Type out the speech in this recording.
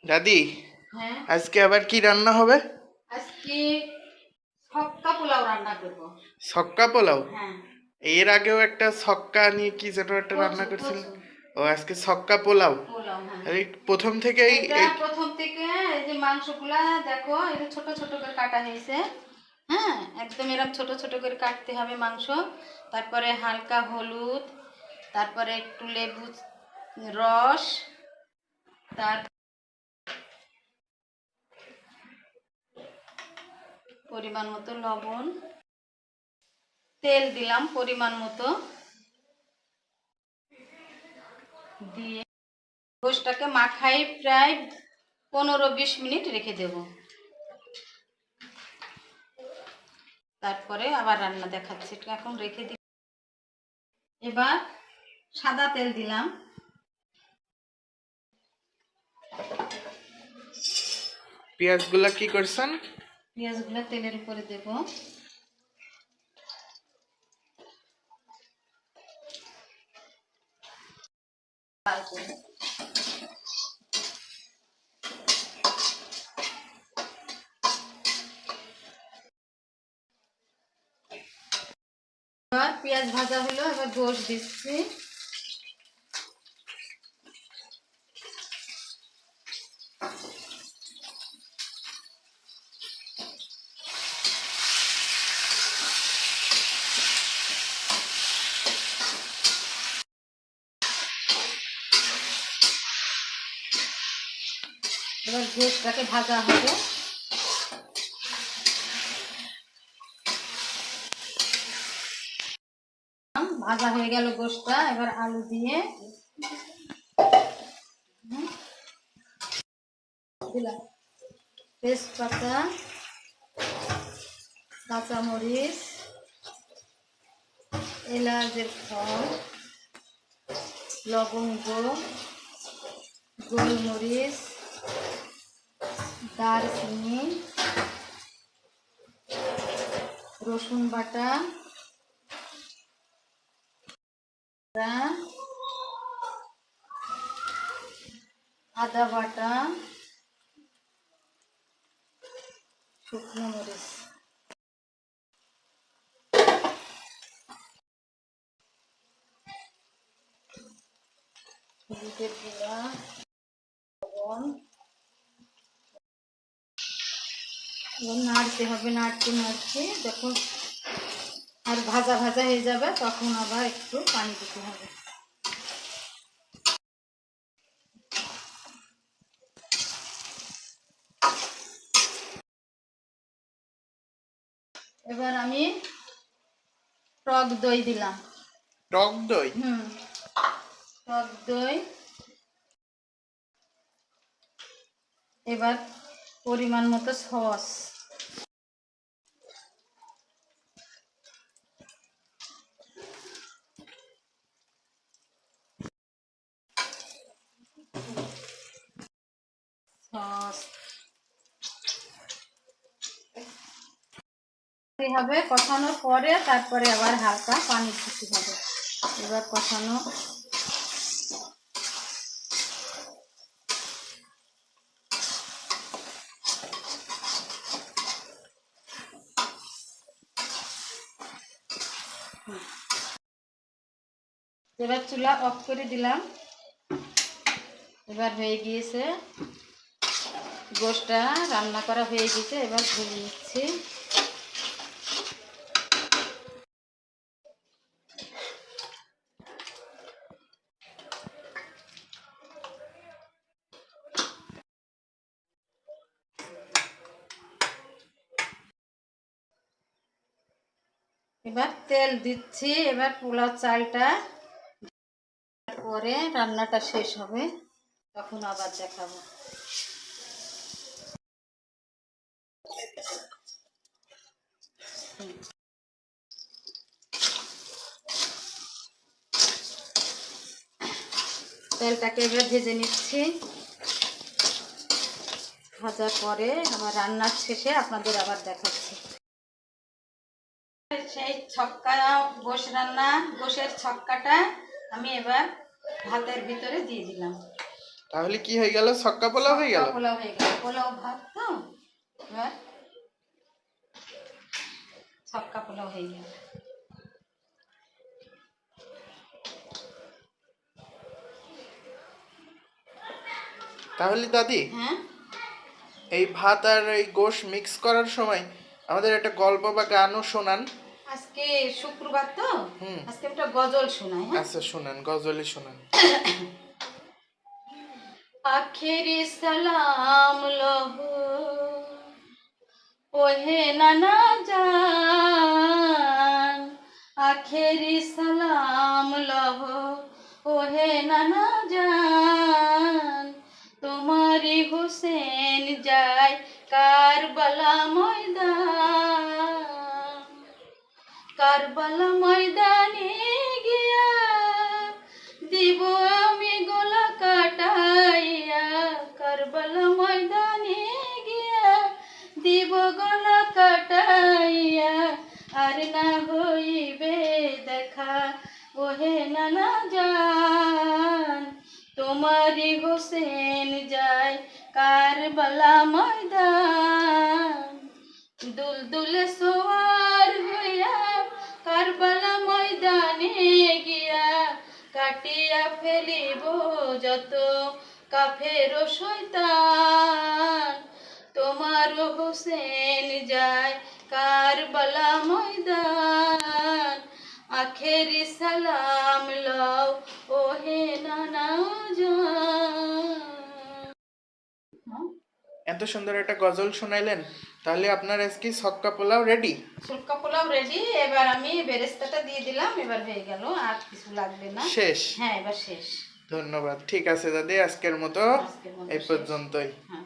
দাদি, হ্যাঁ আজকে আবার কি রান্না হবে? আজকে ছক্কা পোলাও রান্না করব। ছক্কা পোলাও? হ্যাঁ, এর আগেও একটা ছক্কা নিয়ে কি যেন একটা রান্না কচু করছিল। কচু ও, আজকে ছক্কা পোলাও। পোলাও। হ্যাঁ, আরে প্রথম থেকেই এটা এই প্রথম থেকে এই যে মাংসগুলা দেখো, এটা ছোট ছোট করে কাটা হয়েছে। হ্যাঁ, একদম এরকম ছোট ছোট করে কাটতে হবে মাংস। তারপরে হালকা হলুদ, তারপরে একটু লেবু রস, তার পরিমাণ মতো লবণ, তেল দিলাম পরিমাণ মতো, দিয়ে গোশটাকে মাখাই প্রায় 15-20 মিনিট রেখে দেব। তারপরে আবার রান্না দেখাচ্ছি, এটা এখন রেখে দিই। এবার সাদা তেল দিলাম, পেঁয়াজগুলা কি করছেন? পেঁয়াজগুলো তেলের উপরে দেব। এবার পেঁয়াজ ভাজা হলো, এবার গোশ দিচ্ছি। এবার গোশটাকে ভাজা হবে। ভাজা হয়ে গেল গোশটা, এবার আলু দিয়ে দিলাম তেজপাতা, কাঁচামরিচ, এলাচের ফল, লবঙ্গ, গোলমরিচ, দারচিনি, রসুন বাটা, আদা বাটা, শুকনো মরিচ, হলুদের গুঁড়া, লবণ। নাড়তে হবে, নাড়তে নাড়তে যখন আর ভাজা ভাজা হয়ে যাবে তখন আবার একটু পানি দিতে হবে। এবার আমি টক দই দিলাম। টক দই? টক দই। এবার পরিমাণ মতো সস, সস হবে। কষানোর পরে তারপরে আবার হালকা পানি দিতে হবে। এবার কষানো এবার চুলা অফ করে দিলাম। এবার হয়ে গিয়েছে, গোশটা রান্না করা হয়ে গেছে। এবার ধুয়ে নিচ্ছি। এবার তেল দিচ্ছি। এবার পোলাও চালটা পরে রান্নাটা শেষ হবে, তখন আবার দেখাবো। তেলটাকে এবার ভেজে নিচ্ছি। ভাজার পরে আবার রান্নার শেষে আপনাদের আবার দেখাচ্ছি। সেই ছক্কা গোশ রান্না, গোশের ছক্কাটা আমি এবার ভাতের ভিতরে দিয়ে দিলাম। তাহলে কি হয়ে গেল? ছক্কা পোলাও হয়ে গেল। ছক্কা পোলাও হয়ে গেল। পোলাও ভাত তো এবার ছক্কা পোলাও হয়ে গেল। তাহলে দাদি, হ্যাঁ, এই ভাত আর এই গোশ মিক্স করার সময় আমাদের একটা গল্প বা গানও শোনান। আজকে শুক্রবার তো, হুম। আজকে একটা গজল শোনাই। হ্যাঁ, আচ্ছা শোনান, গজলই শোনান। আখেরি সালাম লহো ওহে নানা জান, আখেরি সালাম লহো ওহে নানা জান, তোমারি হোসেন যায় কারবালা ময়দান, কারবালা ময়দানে গিয়া দিব আমি গলা কাটাইয়া, কারবালা ময়দানে গিয়া দিব গলা কাটাইয়া, আর না হইবে দেখা ওহে নানা জান, তোমারি হোসেন যায় কারবালা ময়দান, দুলদুলে সোয়ার হইয়া কারবালা ময়দানে গিয়া কাটিয়া ফেলিব যত কাফের ও শয়তান, তোমার হোসেন যায় কারবালা ময়দান, আখেরি সালাম লও ওহে নানা জান। এত সুন্দর একটা গজল শোনাইলেন, তাহলে আপনার আজকে ছক্কা পোলাও রেডি। শুল্কা পোলাও রেডি। এবার আমি বেরেস্তাটা দিয়ে দিলাম, এবার হয়ে গেল, আর কিছু লাগবে না। শেষ। হ্যাঁ, এবার শেষ। ধন্যবাদ। ঠিক আছে দাদি, আজকের মতো আজকের মতো এই শেষ। পর্যন্তই। হ্যাঁ।